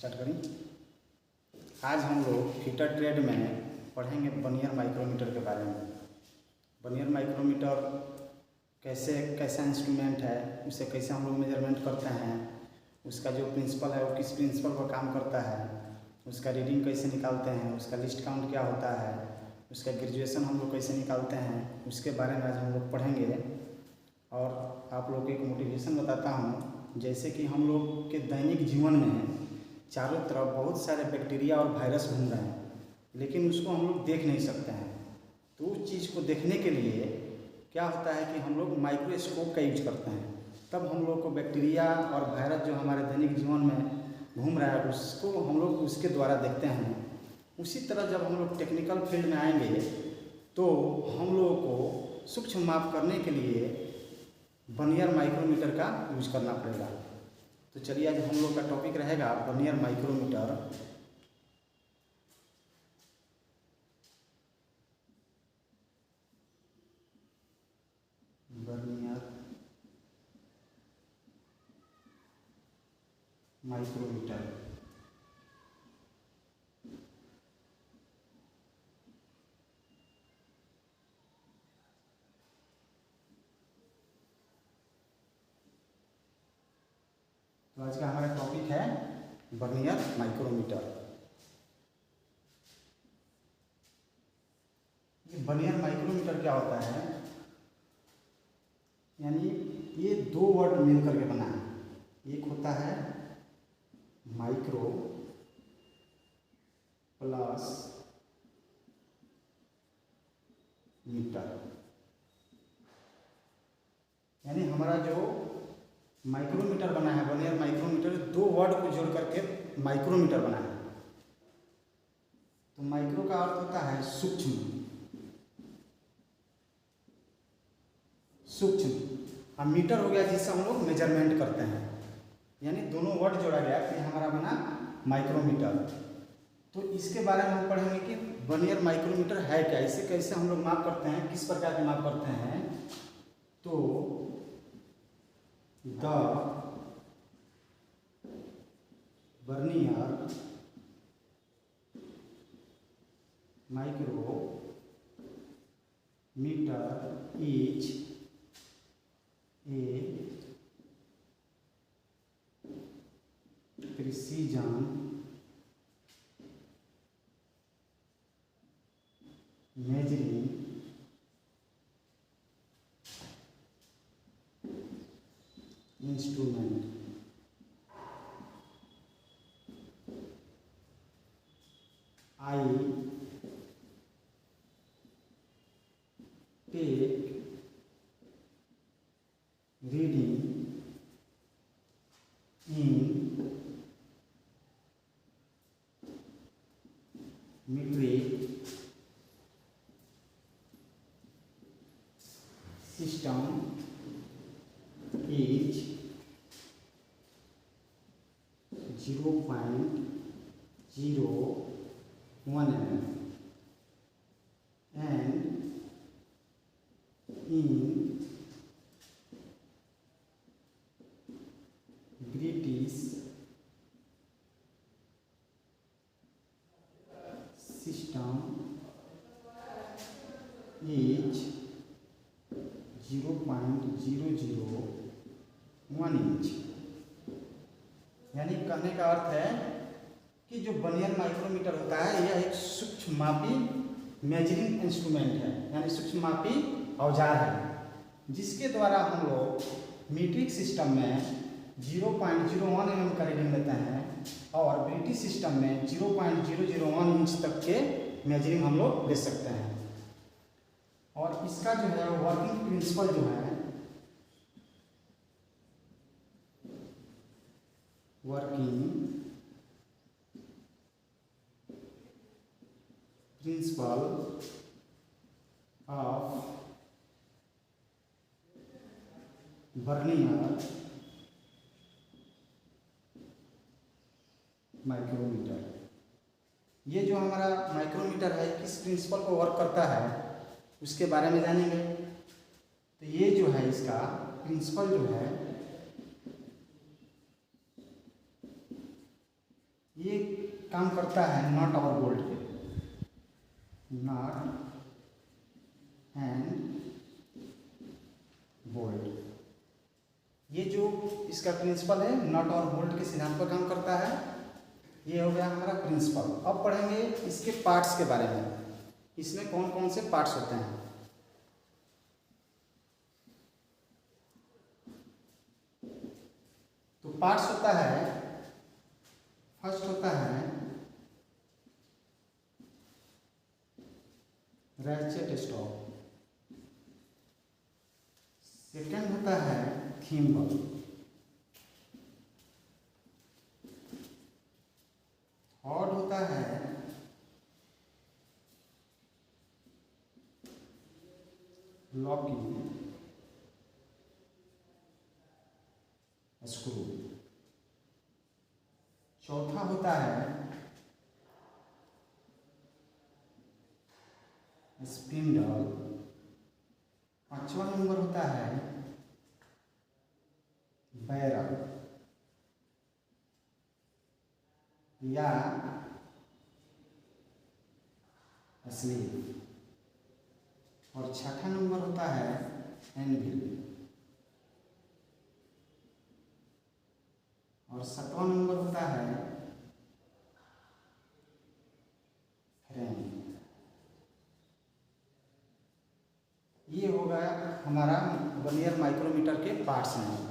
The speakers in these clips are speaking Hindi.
स्टार्ट करें। आज हम लोग फिटर ट्रेड में पढ़ेंगे वर्नियर माइक्रोमीटर के बारे में। वर्नियर माइक्रोमीटर कैसा इंस्ट्रूमेंट है, उसे कैसे हम लोग मेजरमेंट करते हैं, उसका जो प्रिंसिपल है वो किस प्रिंसिपल पर काम करता है, उसका रीडिंग कैसे निकालते हैं, उसका लिस्ट काउंट क्या होता है, उसका ग्रेजुएशन हम लोग कैसे निकालते हैं, उसके बारे में आज हम लोग पढ़ेंगे। और आप लोग को एक मोटिवेशन बताता हूँ। जैसे कि हम लोग के दैनिक जीवन में चारों तरफ बहुत सारे बैक्टीरिया और वायरस घूम रहे हैं, लेकिन उसको हम लोग देख नहीं सकते हैं। तो उस चीज़ को देखने के लिए क्या होता है कि हम लोग माइक्रोस्कोप का यूज करते हैं, तब हम लोग को बैक्टीरिया और वायरस जो हमारे दैनिक जीवन में घूम रहा है उसको हम लोग उसके द्वारा देखते हैं। उसी तरह जब हम लोग टेक्निकल फील्ड में आएंगे तो हम लोगों को सूक्ष्म माप करने के लिए वर्नियर माइक्रोमीटर का यूज करना पड़ेगा। तो चलिए आज हम लोग का टॉपिक रहेगा वर्नियर माइक्रोमीटर। वर्नियर माइक्रोमीटर तो आज का हमारा टॉपिक है वर्नियर माइक्रोमीटर। वर्नियर माइक्रोमीटर क्या होता है, यानी ये दो वर्ड मिल करके बना है। एक होता है माइक्रो प्लस मीटर, यानी हमारा जो माइक्रोमीटर बना है वर्नियर माइक्रोमीटर, दो वर्ड को जोड़ करके माइक्रोमीटर बना है। तो माइक्रो का अर्थ होता है सूक्ष्म, और मीटर हो गया जिससे हम लोग मेजरमेंट करते हैं, यानी दोनों वर्ड जोड़ा गया कि हमारा बना माइक्रोमीटर। तो इसके बारे में हम पढ़ेंगे कि वर्नियर माइक्रोमीटर है क्या, इसे कैसे हम लोग माप करते हैं, किस प्रकार के माप करते हैं। तो the vernier micrometer is a precision measuring instrument. I take reading in metric system is 0.01 mm and in British system is 0.001 inch. यानी कहने का अर्थ है कि जो वर्नियर माइक्रोमीटर होता है यह एक सूक्ष्ममापी मेजरिंग इंस्ट्रूमेंट है, यानी सूक्ष्ममापी औजार है, जिसके द्वारा हम लोग मीट्रिक सिस्टम में 0.01 mm का रीडिंग लेते हैं और ब्रिटिश सिस्टम में 0.001 इंच तक के मेजरिंग हम लोग ले सकते हैं। और इसका जो है वर्किंग प्रिंसिपल जो है, working principle of vernier micrometer, ये जो हमारा माइक्रोमीटर है किस प्रिंसिपल पर वर्क करता है उसके बारे में जानेंगे। तो ये जो है इसका प्रिंसिपल जो है ये काम करता है नट और बोल्ट पे, नट एंड बोल्ट। ये जो इसका प्रिंसिपल है नट और बोल्ट के सिद्धांत पर काम करता है। ये हो गया हमारा प्रिंसिपल। अब पढ़ेंगे इसके पार्ट्स के बारे में, इसमें कौन कौन से पार्ट्स होते हैं। तो पार्ट्स होता है, फर्स्ट होता है रैचेट स्टॉप, सेकंड होता है थिम्बल, थर्ड होता है लॉकिंग स्क्रू, चौथा होता है स्पिंडल, पांचवा नंबर होता है बैरल या स्लीव, और छठा नंबर होता है एनविल, और सातवां नंबर होता है फ्रेम। ये होगा हमारा वर्नियर माइक्रोमीटर के पार्ट्स नेम।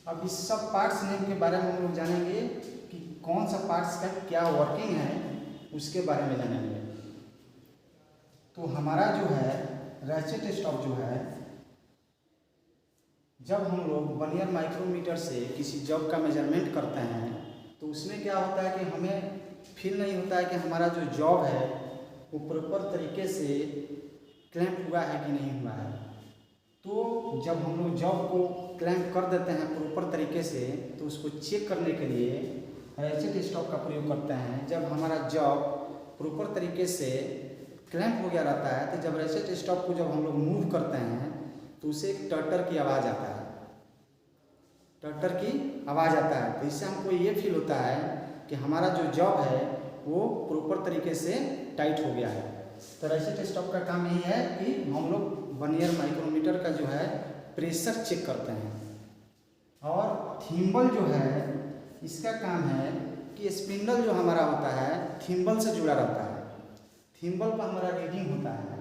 अब इस सब पार्ट्स नेम के बारे में हम लोग जानेंगे कि कौन सा पार्ट्स का क्या वर्किंग है, उसके बारे में जानेंगे। तो हमारा जो है रैचेट स्टॉप जो है, जब हम लोग वर्नियर माइक्रोमीटर से किसी जॉब का मेजरमेंट करते हैं तो उसमें क्या होता है कि हमें फील नहीं होता है कि हमारा जो जॉब है वो प्रॉपर तरीके से क्लैंप हुआ है कि नहीं हुआ है। तो जब हम लोग जॉब को क्लैंप कर देते हैं प्रॉपर तरीके से, तो उसको चेक करने के लिए रैचेट स्टॉप का प्रयोग करते हैं। जब हमारा जॉब प्रॉपर तरीके से क्लैंप हो गया रहता है, तो जब रैचेट स्टॉप को जब हम लोग मूव करते हैं तो उसे एक टर्टर की आवाज़ आता है, टर्टर की आवाज़ आता है। तो इससे हमको ये फील होता है कि हमारा जो जॉब है वो प्रॉपर तरीके से टाइट हो गया है। तो रैचेट स्टॉप का काम यही है कि हम लोग वर्नियर माइक्रोमीटर का जो है प्रेशर चेक करते हैं। और थिम्बल जो है इसका काम है कि स्पिंडल जो हमारा होता है थिम्बल से जुड़ा रहता है, थिम्बल पर हमारा रीडिंग होता है।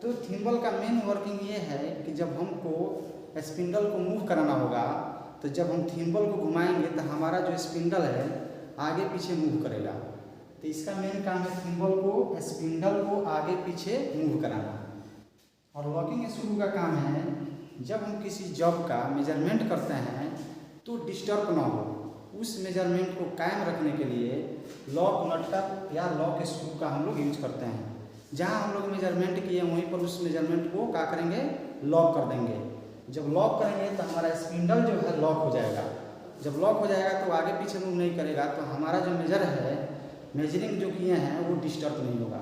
तो थिम्बल का मेन वर्किंग ये है कि जब हमको स्पिंडल को मूव कराना होगा, तो जब हम थिम्बल को घुमाएंगे तो हमारा जो स्पिंडल है आगे पीछे मूव करेगा। तो इसका मेन काम है थिम्बल को, स्पिंडल को आगे पीछे मूव कराना। और लॉकिंग स्क्रू का काम है जब हम किसी जॉब का मेजरमेंट करते हैं तो डिस्टर्ब ना हो, उस मेजरमेंट को कायम रखने के लिए लॉक नट का या लॉक स्क्रू का हम लोग यूज करते हैं। जहाँ हम लोग मेजरमेंट किए वहीं पर उस मेजरमेंट को क्या करेंगे, लॉक कर देंगे। जब लॉक करेंगे तो हमारा स्पिंडल जो है लॉक हो जाएगा। जब लॉक हो जाएगा तो आगे पीछे मूव नहीं करेगा, तो हमारा जो मेजर है, मेजरिंग जो किए हैं वो डिस्टर्ब नहीं होगा।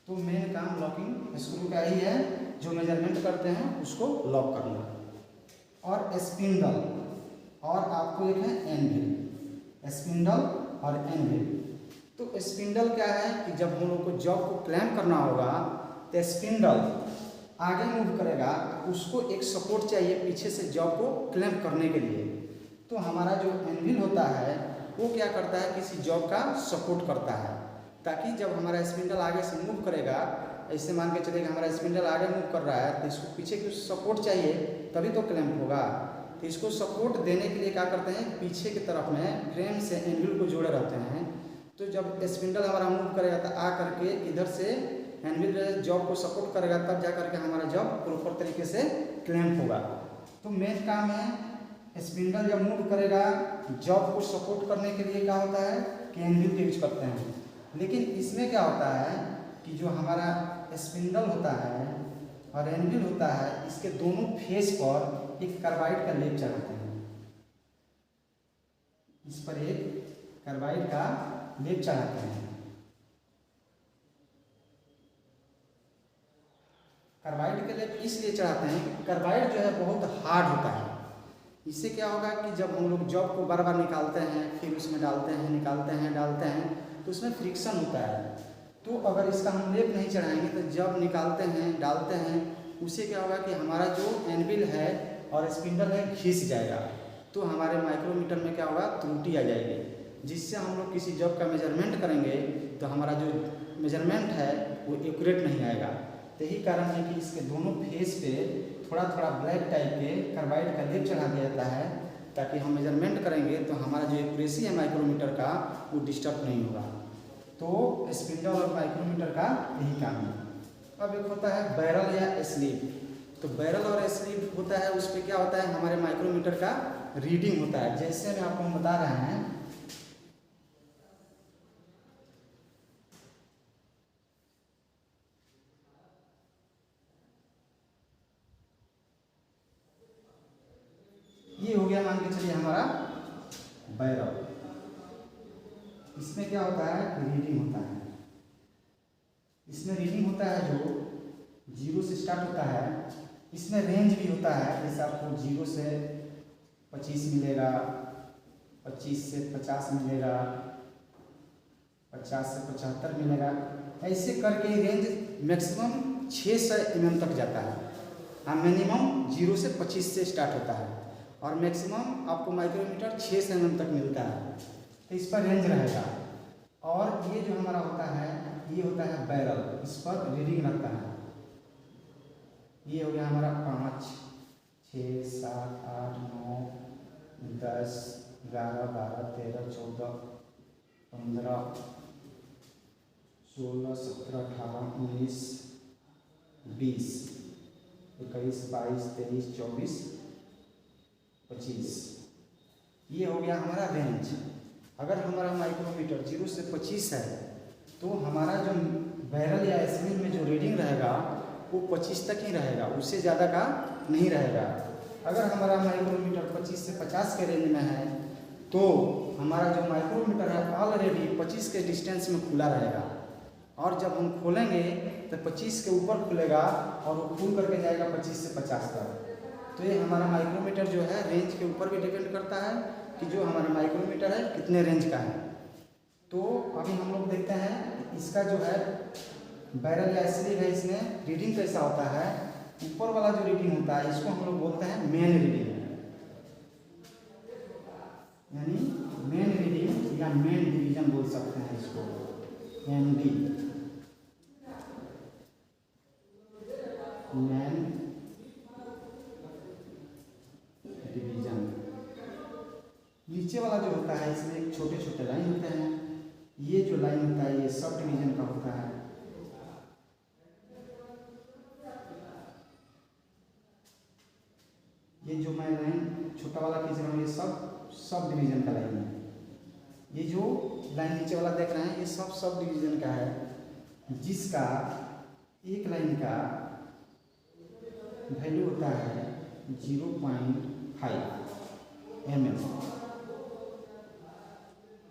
तो मेन काम लॉकिंग स्क्रू का ही है, जो मेजरमेंट करते हैं उसको लॉक करना। और स्पिंडल और आपको एक है एनविल, स्पिंडल और एनविल। तो स्पिंडल क्या है कि जब हम लोग को जॉब को क्लैंप करना होगा तो स्पिंडल आगे मूव करेगा, उसको एक सपोर्ट चाहिए पीछे से जॉब को क्लैंप करने के लिए। तो हमारा जो एनविल होता है वो क्या करता है, किसी जॉब का सपोर्ट करता है, ताकि जब हमारा स्पिंडल आगे से मूव करेगा, ऐसे मान के चलेगा हमारा स्पिंडल आगे मूव कर रहा है तो इसको पीछे की सपोर्ट चाहिए तभी तो क्लैंप होगा। तो इसको सपोर्ट देने के लिए क्या करते हैं, पीछे की तरफ में फ्रेम से एनविल को जोड़े रहते हैं। तो जब स्पिंडल हमारा मूव करेगा तो आ करके इधर से एनविल जॉब को सपोर्ट करेगा, तब जा करके हमारा जॉब प्रॉपर तरीके से क्लैंप होगा। तो मेन काम है स्पिंडल जब मूव करेगा जॉब को सपोर्ट करने के लिए क्या होता है कि एनविल यूज करते हैं। लेकिन इसमें क्या होता है कि जो हमारा स्पिंडल होता है और एनविल होता है, इसके दोनों फेस पर एक कार्बाइड का लेप चढ़ाते हैं। इस पर एक कार्बाइड का लेप चढ़ाते हैं। कार्बाइड के लेप इसलिए चढ़ाते हैं कि कार्बाइड जो है बहुत हार्ड होता है। इससे क्या होगा कि जब हम लोग जॉब को बार बार निकालते हैं, फिर उसमें डालते हैं, निकालते हैं, डालते हैं, तो उसमें फ्रिक्शन होता है। तो अगर इसका हम लेप नहीं चढ़ाएंगे तो जब निकालते हैं, डालते हैं, उससे क्या होगा कि हमारा जो एनविल है और स्पिंडल है घिस जाएगा। तो हमारे माइक्रोमीटर में क्या होगा, त्रुटि आ जाएगी, जिससे हम लोग किसी जॉब का मेजरमेंट करेंगे तो हमारा जो मेजरमेंट है वो एक्यूरेट नहीं आएगा। तो यही कारण है कि इसके दोनों फेस पे थोड़ा थोड़ा ब्लैक टाइप के कार्बाइड का लेप चढ़ा दिया जाता है, ताकि हम मेजरमेंट करेंगे तो हमारा जो एक्यूरेसी है माइक्रोमीटर का वो डिस्टर्ब नहीं होगा। तो स्पिंडल और माइक्रोमीटर का यही काम है। अब एक होता है बैरल या स्लीव। तो बैरल और स्लीव होता है, उस पर क्या होता है, हमारे माइक्रोमीटर का रीडिंग होता है। जैसे मैं आपको बता रहे हैं, ये हो गया मान के चलिए हमारा बैरल। इसमें क्या होता है, रीडिंग होता है। इसमें रीडिंग होता है जो 0 से स्टार्ट होता है। इसमें रेंज भी होता है, जैसे आपको 0 से 25 मिलेगा, 25 से 50 मिलेगा, 50 से 75 मिलेगा। ऐसे करके रेंज मैक्सिमम 600 mm तक जाता है। हाँ, मिनिमम 0 से 25 से स्टार्ट होता है और मैक्सिमम आपको माइक्रोमीटर 600 mm तक मिलता है। तो इस पर रेंज रहेगा। और ये जो हमारा होता है, ये होता है बैरल, इस पर रीडिंग रहता है। ये हो गया हमारा 5, 6, 7, 8, 9, 10, 11, 12, 13, 14, 15, 16, 17, 18, 19, 20, 21, 22, 23, 24, 25। ये हो गया हमारा रेंज। अगर हमारा माइक्रोमीटर 0 से 25 है तो हमारा जो बैरल या स्पिन में जो रीडिंग रहेगा वो 25 तक ही रहेगा, उससे ज़्यादा का नहीं रहेगा। अगर हमारा माइक्रोमीटर 25 से 50 के रेंज में है तो हमारा जो माइक्रोमीटर है ऑलरेडी 25 के डिस्टेंस में खुला रहेगा, और जब हम खोलेंगे तो 25 के ऊपर खुलेगा और वो खुल करके जाएगा 25 से 50 तक। तो ये हमारा माइक्रोमीटर जो है रेंज के ऊपर भी डिपेंड करता है कि जो हमारा माइक्रोमीटर है कितने रेंज का है। तो अभी हम लोग देखते हैं इसका जो है बैरल या स्लीव है, इसमें रीडिंग कैसा होता है। ऊपर वाला जो रीडिंग होता है इसको हम लोग बोलते हैं मेन रीडिंग, यानी मेन रीडिंग या मेन डिवीजन बोल सकते हैं इसको, MD, मेन डिवीजन। नीचे वाला जो होता है इसमें एक छोटे छोटे लाइन होते हैं। ये जो लाइन होता है ये सब डिवीजन का होता है। ये जो मैं लाइन छोटा वाला खींच रहा हूँ ये सब डिवीजन का लाइन है। ये जो लाइन नीचे वाला देख रहे हैं ये सब डिवीजन का है, जिसका एक लाइन का वैल्यू होता है 0.5 mm,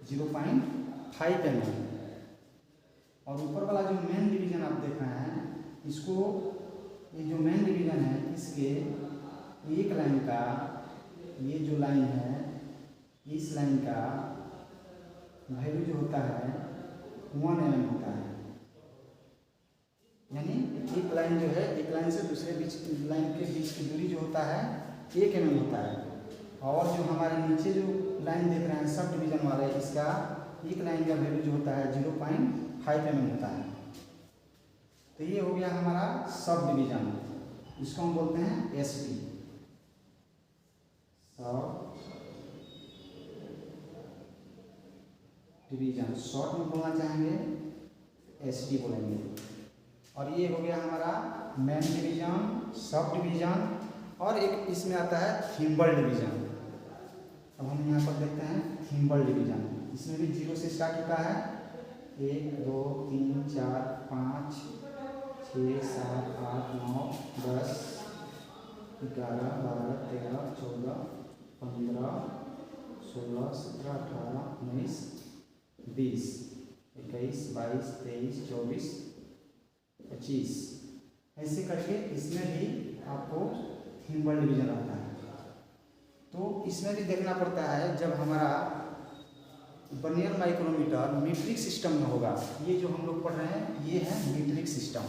0.5 mm। और ऊपर वाला जो मेन डिवीजन आप देख रहे हैं इसको, ये जो मेन डिवीजन है इसके एक लाइन का, ये जो लाइन है इस लाइन का वैल्यू जो होता है 1 mm होता है। यानी एक लाइन जो है, एक लाइन से दूसरे लाइन के बीच की दूरी जो होता है 1 mm होता है। और जो हमारे नीचे जो लाइन देख रहे हैं सब डिवीजन वाले, इसका एक लाइन का वैल्यू जो होता है 0.5 mm होता है। तो ये हो गया हमारा सब डिवीजन, इसको हम बोलते हैं SD, सब डिवीजन। शॉर्ट में बोलना चाहेंगे SD बोलेंगे। और ये हो गया हमारा मेन डिवीजन, सब डिवीजन, और एक इसमें आता है थिम्बल डिवीजन। अब हम यहाँ पर देखते हैं थिम्बल डिवीजन। इसमें भी 0 से स्टार्ट होता है, 1, 2, 3, 4, 5, 6, 7, 8, 9, 10, 11, 12, 13, 14, 15, 16, 17, 18, 19, 20, 21, 22, 23, 24, 25। ऐसे करके इसमें भी आपको थिम्बल डिवीजन आता है। तो इसमें भी देखना पड़ता है, जब हमारा वर्नियर माइक्रोमीटर मीट्रिक सिस्टम में होगा, ये जो हम लोग पढ़ रहे हैं ये है मीट्रिक सिस्टम।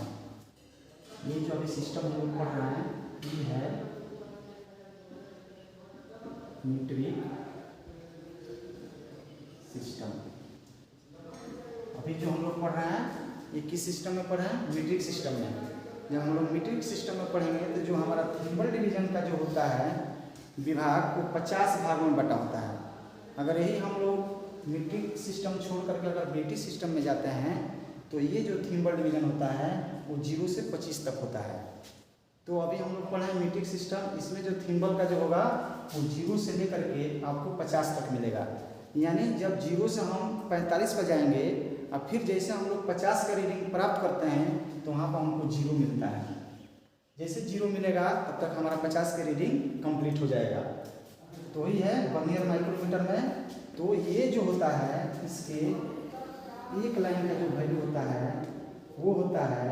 ये जो अभी सिस्टम हम लोग पढ़ रहे हैं ये है मीट्रिक सिस्टम। अभी जो हम लोग पढ़ रहे हैं ये किस सिस्टम में पढ़ रहे हैं? मीट्रिक सिस्टम में। जब हम लोग मीट्रिक सिस्टम में पढ़ेंगे तो जो हमारा थिम्बल डिवीजन का जो होता है विभाग को 50 भागों में बटा होता है। अगर यही हम लोग मीट्रिक सिस्टम छोड़ करके अगर बेटी सिस्टम में जाते हैं तो ये जो थिम्बल डिवीजन होता है वो 0 से 25 तक होता है। तो अभी हम लोग पढ़े मीट्रिक सिस्टम, इसमें जो थिम्बल का जो होगा वो 0 से लेकर के आपको 50 तक मिलेगा। यानी जब 0 से हम 45 पर जाएंगे और फिर जैसे हम लोग 50 का रीडिंग प्राप्त करते हैं तो वहाँ पर हमको 0 मिलता है। जैसे 0 मिलेगा तब तक हमारा 50 का रीडिंग कंप्लीट हो जाएगा। तो ही है वर्नियर माइक्रोमीटर में। तो ये जो होता है इसके एक लाइन का जो वैल्यू होता है वो होता है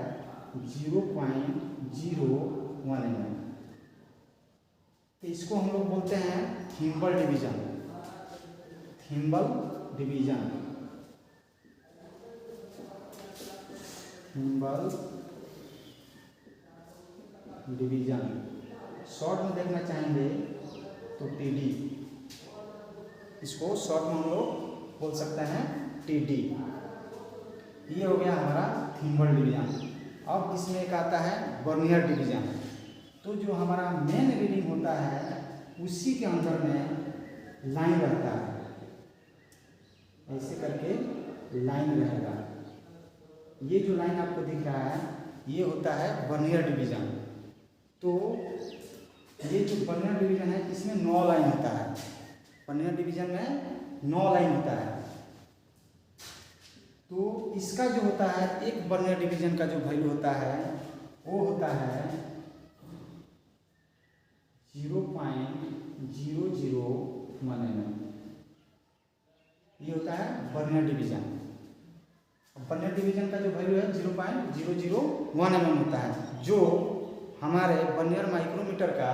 0.01 mm। तो इसको हम लोग बोलते हैं thimble division. Thimble division, thimble division. Short में देखना चाहेंगे तो टीडी, इसको शॉर्ट में हम लोग बोल सकते हैं टीडी। ये हो गया हमारा थिम्बल डिवीजन। अब इसमें एक आता है वर्नियर डिवीजन। तो जो हमारा मेन रीडिंग होता है उसी के अंदर में लाइन रहता है, ऐसे करके लाइन रहेगा। ये जो लाइन आपको दिख रहा है ये होता है वर्नियर डिवीजन। तो ये जो वर्नियर डिवीजन है इसमें 9 लाइन होता है। वर्नियर डिवीजन में 9 लाइन होता है। तो इसका जो होता है एक वर्नियर डिवीजन का जो वैल्यू होता है वो होता है 0.001 mm। ये होता है वर्नियर डिवीजन। वर्नियर डिवीजन का जो वैल्यू है 0.001 mm होता है, जो हमारे वर्नियर माइक्रोमीटर का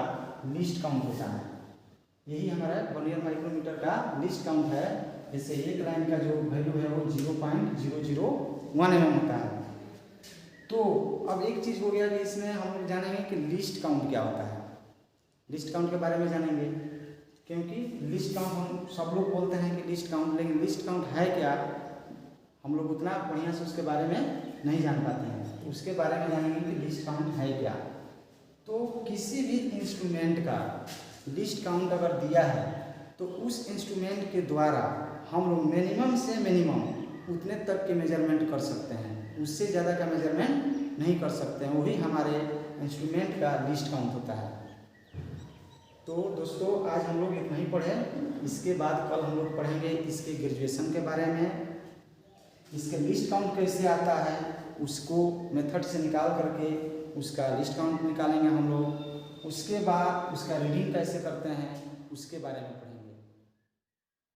लीस्ट काउंट होता है। यही हमारा वर्नियर माइक्रोमीटर का लीस्ट काउंट है। जैसे एक लाइन का जो वैल्यू है वो 0.001 mm होता है। तो अब एक चीज़ हो गया कि इसमें हम लोग जानेंगे कि लीस्ट काउंट क्या होता है। लिस्ट काउंट के बारे में जानेंगे, क्योंकि लिस्ट काउंट हम सब लोग बोलते हैं कि लिस्ट काउंट, लेकिन लिस्ट काउंट है क्या हम लोग उतना बढ़िया से उसके बारे में नहीं जान पाते हैं। तो उसके बारे में जानेंगे कि लिस्ट काउंट है क्या। तो किसी भी इंस्ट्रूमेंट का लिस्ट काउंट अगर दिया है तो उस इंस्ट्रूमेंट के द्वारा हम लोग मिनिमम से मिनिमम उतने तक के मेजरमेंट कर सकते हैं, उससे ज़्यादा का मेजरमेंट नहीं कर सकते हैं। वही हमारे इंस्ट्रूमेंट का लिस्ट काउंट होता है। तो दोस्तों आज हम लोग इतना ही पढ़े। इसके बाद कल हम लोग पढ़ेंगे इसके ग्रेजुएशन के बारे में, इसके लिस्ट काउंट कैसे आता है उसको मेथड से निकाल करके उसका लिस्ट काउंट निकालेंगे हम लोग। उसके बाद उसका रीडिंग कैसे करते हैं उसके बारे में